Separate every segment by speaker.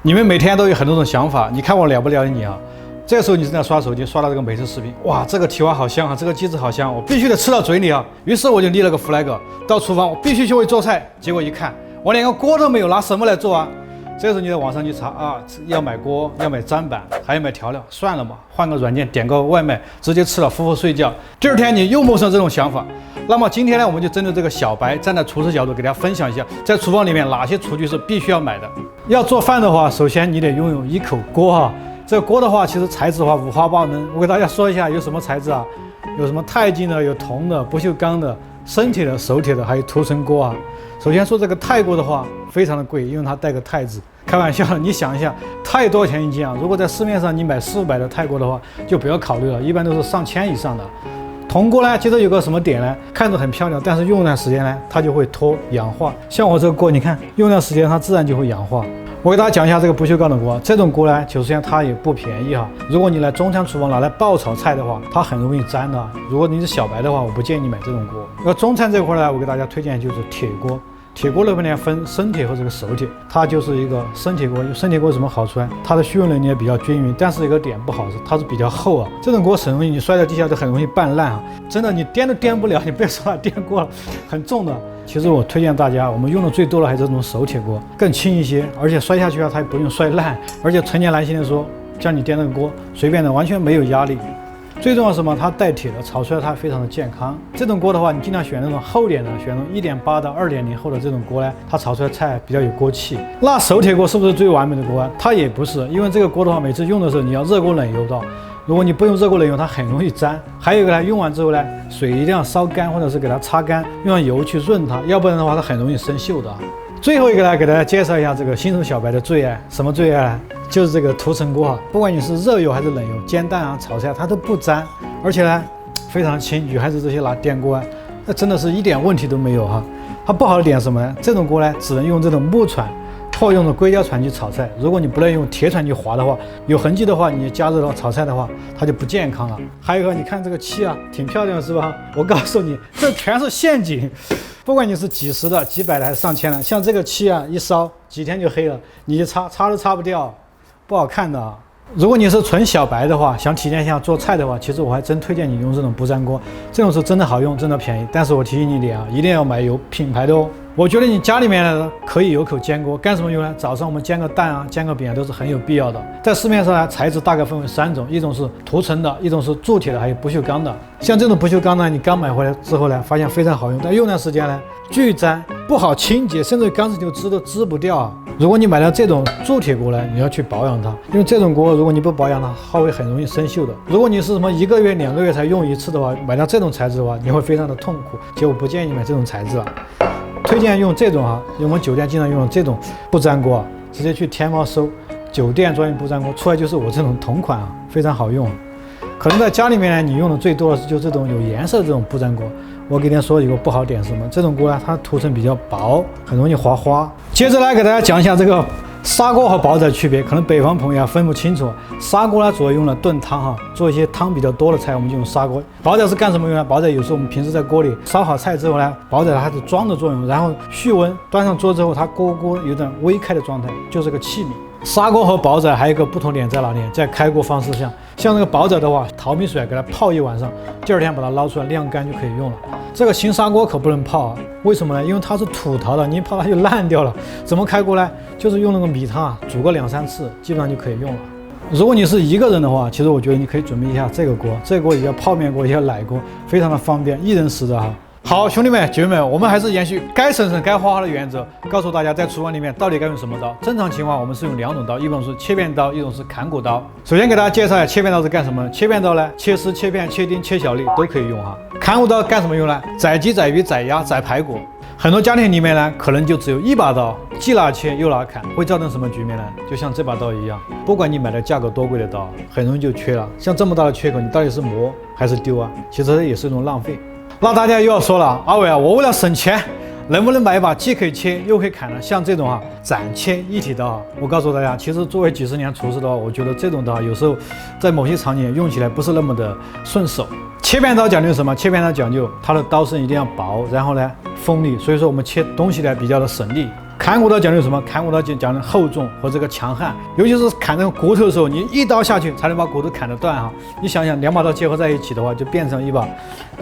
Speaker 1: 你们每天都有很多种想法，你看我了不了解你啊？这时候你正在刷手机，刷到这个美食视频，哇，这个蹄花好香啊，这个鸡翅好香，我必须得吃到嘴里啊。于是我就立了个 flag， 到厨房我必须学会做菜。结果一看，我连个锅都没有，拿什么来做啊？这时候你在网上去查啊，要买锅，要买砧板，还要买调料，算了嘛，换个软件，点个外卖，直接吃了，呼呼睡觉。第二天你又萌生这种想法。那么今天呢，我们就针对这个小白，站在厨师角度给大家分享一下，在厨房里面哪些厨具是必须要买的。要做饭的话，首先你得拥有一口锅哈。这个锅的话，其实材质的话五花八门，我给大家说一下有什么材质啊？有什么钛金的，有铜的，不锈钢的，生铁的，手铁的，还有涂层锅啊。首先说这个钛锅的话，非常的贵，因为它带个钛字。开玩笑，你想一下，钛多少钱一斤啊？如果在市面上你买400-500的钛锅的话，就不要考虑了，一般都是上千以上的。铜锅呢，其实有个什么点呢？看着很漂亮，但是用一段时间呢，它就会脱氧化。像我这个锅，你看用一段时间，它自然就会氧化。我给大家讲一下这个不锈钢的锅，这种锅呢，首先它也不便宜哈。如果你来中餐厨房拿来爆炒菜的话，它很容易粘的。如果你是小白的话，我不建议你买这种锅。而中餐这块呢，我给大家推荐就是铁锅。铁锅那边呢分生铁和这个熟铁，它就是一个生铁锅。生铁锅有什么好处呢？它的续用能力也比较均匀，但是有个点不好是它是比较厚啊。这种锅很容易你摔在地下都很容易拌烂啊，真的你颠都颠不了，你别说了，颠过了很重的。其实我推荐大家，我们用的最多的还是这种熟铁锅，更轻一些，而且摔下去啊它也不用摔烂，而且成年男性的说，像你颠那个锅随便的完全没有压力。最重要是什么？它带铁的，炒出来它非常的健康。这种锅的话，你尽量选那种厚点的，选那种1.8到2.0厚的这种锅呢，它炒出来菜比较有锅气。那熟铁锅是不是最完美的锅啊？它也不是，因为这个锅的话，每次用的时候你要热锅冷油的。如果你不用热锅冷油，它很容易粘。还有一个呢，用完之后呢，水一定要烧干，或者是给它擦干，用上油去润它，要不然的话它很容易生锈的。最后一个呢，给大家介绍一下这个新手小白的最爱，什么最爱呢？就是这个涂层锅啊，不管你是热油还是冷油，煎蛋啊、炒菜它都不粘，而且呢非常轻。女孩子这些拿电锅啊，那真的是一点问题都没有哈。它不好的点是什么呢？这种锅呢，只能用这种木铲或用的硅胶铲去炒菜。如果你不能用铁铲去划的话，有痕迹的话，你加热到炒菜的话，它就不健康了。还有一个，你看这个漆啊，挺漂亮的是吧？我告诉你，这全是陷阱。不管你是几十的、几百的还是上千的，像这个漆啊，一烧几天就黑了，你擦都擦不掉，不好看的啊。如果你是纯小白的话，想体验一下做菜的话，其实我还真推荐你用这种不粘锅，这种是真的好用，真的便宜。但是我提醒你一点啊，一定要买有品牌的哦。我觉得你家里面呢可以有口煎锅，干什么用呢？早上我们煎个蛋啊、煎个饼啊，都是很有必要的。在市面上呢，材质大概分为3种，一种是涂层的，一种是铸铁的，还有不锈钢的。像这种不锈钢呢，你刚买回来之后呢，发现非常好用，但用段时间呢，巨粘，不好清洁，甚至钢丝球织都织不掉啊。如果你买了这种铸铁锅呢，你要去保养它，因为这种锅如果你不保养它会很容易生锈的。如果你是什么1个月、2个月才用一次的话，买到这种材质的话，你会非常的痛苦。其实我不建议你买这种材质啊。推荐用这种啊，因为我们酒店经常用的这种不粘锅啊，直接去天猫搜酒店专用不粘锅，出来就是我这种同款啊，非常好用。可能在家里面呢，你用的最多的是就这种有颜色的这种不粘锅。我给大家说一个不好点是什么？这种锅呢，它涂层比较薄，很容易划花。接着来给大家讲一下这个砂锅和煲仔的区别，可能北方朋友分不清楚。砂锅呢，主要用来炖汤哈，做一些汤比较多的菜，我们就用砂锅。煲仔是干什么用呢？煲仔有时候我们平时在锅里烧好菜之后呢，煲仔它是装的作用，然后蓄温，端上桌之后，它锅有点微开的状态，就是个器皿。砂锅和煲仔还有一个不同点在哪里？在开锅方式上，像那个煲仔的话，淘米水给它泡一晚上，第二天把它捞出来晾干就可以用了。这个新砂锅可不能泡啊，为什么呢？因为它是土陶的，你一泡它就烂掉了。怎么开锅呢？就是用那个米汤啊，煮个2-3次，基本上就可以用了。如果你是一个人的话，其实我觉得你可以准备一下这个锅，这个锅也叫泡面锅，也叫奶锅，非常的方便，一人食的哈。好，兄弟们、姐妹们，我们还是延续该省省、该花花的原则，告诉大家在厨房里面到底该用什么刀。正常情况我们是用2种刀，一种是切片刀，一种是砍骨刀。首先给大家介绍一下切片刀是干什么的。切片刀呢，切丝、切片、切丁、切小粒都可以用哈。砍骨刀干什么用呢？宰鸡、宰鱼、宰鸭、宰排骨。很多家庭里面呢，可能就只有一把刀，既拿切又拿砍，会造成什么局面呢？就像这把刀一样，不管你买的价格多贵的刀，很容易就缺了。像这么大的缺口，你到底是磨还是丢啊？其实也是一种浪费。那大家又要说了，阿伟啊，我为了省钱，能不能买一把既可以切又可以砍的，像这种斩切一体刀？我告诉大家，其实作为几十年厨师的话，我觉得这种刀有时候在某些场景用起来不是那么的顺手。切片刀讲究什么？切片刀讲究它的刀身一定要薄，然后呢锋利，所以说我们切东西呢比较的省力。砍骨刀讲究什么？砍骨刀讲究厚重和这个强悍，尤其是砍那个骨头的时候，你一刀下去才能把骨头砍得断哈。你想想，2把刀结合在一起的话，就变成一把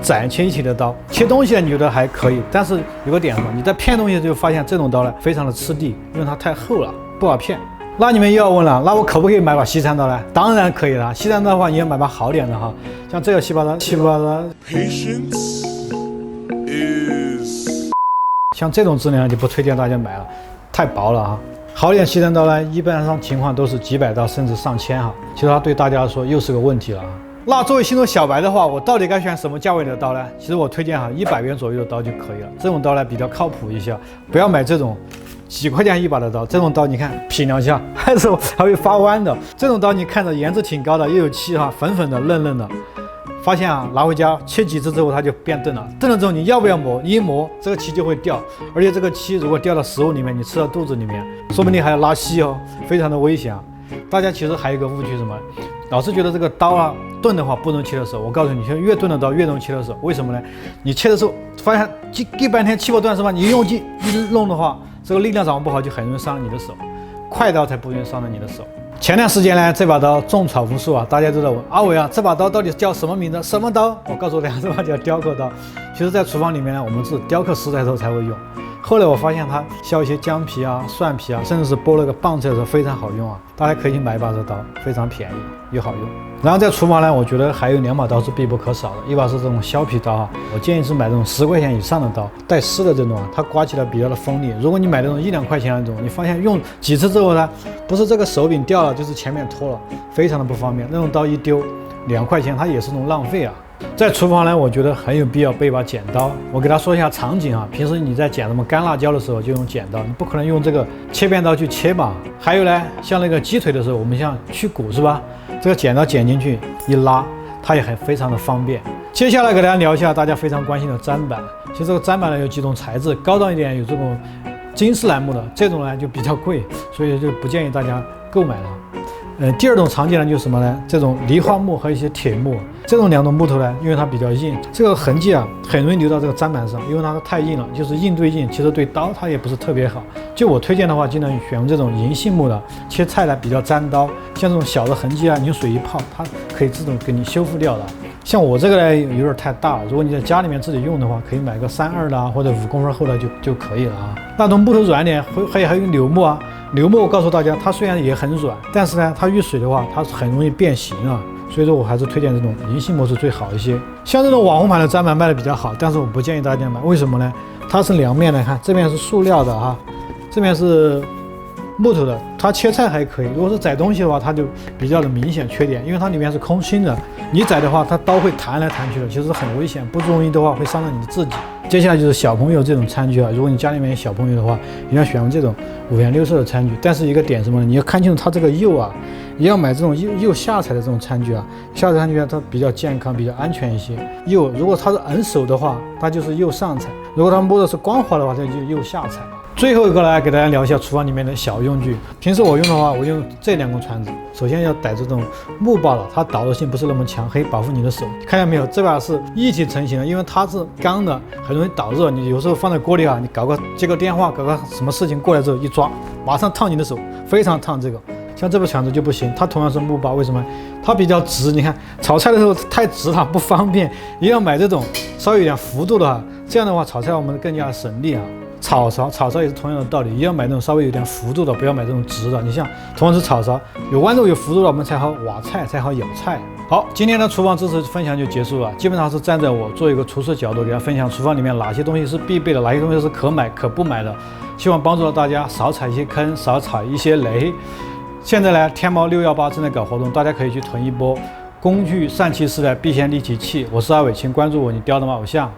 Speaker 1: 斩切一起的刀。切东西呢，你觉得还可以，但是有个点什么？你在片东西就发现这种刀呢，非常的吃力，因为它太厚了，不好片。那你们又要问了，那我可不可以买把西餐刀呢？当然可以了。西餐刀的话，你要买把好点的哈，像这个西把刀，像这种质量就不推荐大家买了，太薄了哈。好点西餐刀呢，一般上情况都是几百刀甚至上千哈。其实它对大家来说又是个问题了哈。那作为新手小白的话，我到底该选什么价位的刀呢？其实我推荐哈100元左右的刀就可以了，这种刀呢比较靠谱一些，不要买这种几块钱一把的刀。这种刀你看劈2下还会发弯的，这种刀你看着颜值挺高的，又有漆哈，粉粉的嫩嫩的。发现啊，拿回家切几次之后它就变钝了，钝了之后你要不要磨？你一磨这个漆就会掉，而且这个漆如果掉到食物里面，你吃到肚子里面，说不定还要拉稀哦，非常的危险啊。大家其实还有一个误区，什么？老是觉得这个刀啊钝的话不能切的时候，我告诉你，越钝的刀越容易切的时候，为什么呢？你切的时候发现锯半天切不断是吧？你用劲一弄的话，这个力量掌握不好就很容易伤你的手，快刀才不容易伤到你的手。前段时间呢，这把刀众传无数啊，大家都在问阿伟啊，这把刀到底叫什么名字？什么刀？我告诉大家，这把叫雕刻刀。其实，在厨房里面呢，我们是雕刻食材的时候才会用。后来我发现它削一些姜皮啊、蒜皮啊，甚至是剥了个棒子的时候非常好用啊，大家可以去买一把这刀，非常便宜又好用。然后在厨房呢，我觉得还有2把刀是必不可少的，一把是这种削皮刀啊，我建议是买这种10块钱以上的刀，带丝的这种啊，它刮起来比较的锋利。如果你买那种1-2块钱的那种，你发现用几次之后呢，不是这个手柄掉了，就是前面脱了，非常的不方便。那种刀一丢2块钱，它也是种浪费啊。在厨房呢，我觉得很有必要备一把剪刀。我给大家说一下场景啊，平时你在剪什么干辣椒的时候就用剪刀，你不可能用这个切片刀去切吧。还有呢，像那个鸡腿的时候，我们像去骨是吧？这个剪刀剪进去一拉，它也非常的方便。接下来给大家聊一下大家非常关心的砧板。其实这个砧板呢有几种材质，高档一点有这种金丝楠木的，这种呢就比较贵，所以就不建议大家购买了。第二种常见的就是什么呢？这种梨花木和一些铁木，这种2种木头呢，因为它比较硬，这个痕迹啊很容易留到这个砧板上，因为它太硬了，就是硬对硬，其实对刀它也不是特别好。就我推荐的话，尽量选用这种银杏木的，切菜呢比较粘刀，像这种小的痕迹啊，你用水一泡，它可以自动给你修复掉的。像我这个呢有点太大了，如果你在家里面自己用的话，可以买个3.2的或者5公分厚的就可以了啊。那种木头软点，还有柳木啊。柳木我告诉大家，它虽然也很软，但是呢，它遇水的话，它很容易变形啊。所以说我还是推荐这种银杏木是最好一些。像这种网红版的砧板卖的比较好，但是我不建议大家买，为什么呢？它是2面的，看这边是塑料的哈，这边是木头的，它切菜还可以。如果是宰东西的话，它就比较的明显缺点，因为它里面是空心的，你宰的话，它刀会弹来弹去的，其实很危险，不注意的话会伤到你自己。接下来就是小朋友这种餐具啊，如果你家里面有小朋友的话，你要选用这种5颜6色的餐具。但是一个点什么呢？你要看清楚它这个釉啊，你要买这种釉下彩的这种餐具啊，下彩餐具它比较健康，比较安全一些。釉如果它是摁手的话，它就是釉上彩；如果它摸的是光滑的话，它就釉下彩。最后一个来给大家聊一下厨房里面的小用具。平时我用的话，我用这2根传子。首先要逮这种木把了，它导热性不是那么强，可以保护你的手。看见没有？这把是一体成型的，因为它是钢的，很容易导热。你有时候放在锅里啊，你接个电话，搞个什么事情过来之后一抓，马上烫你的手，非常烫。这个像这把铲子就不行，它同样是木把，为什么？它比较直。你看炒菜的时候太直了不方便，一定要买这种稍微有点幅度的哈，这样的话炒菜我们更加省力啊。炒勺也是同样的道理，一定要买那种稍微有点幅度的，不要买这种直的。你像同样是炒勺，有弯度有幅度的，我们才好挖菜，才好舀菜。好，今天的厨房知识分享就结束了，基本上是站在我做一个厨师角度给大家分享厨房里面哪些东西是必备的，哪些东西是可买可不买的，希望帮助到大家少踩一些坑，少踩一些雷。现在呢，天猫618正在搞活动，大家可以去囤一波工具上漆式的避线立体器。我是阿伟，请关注我，你雕的吗偶像。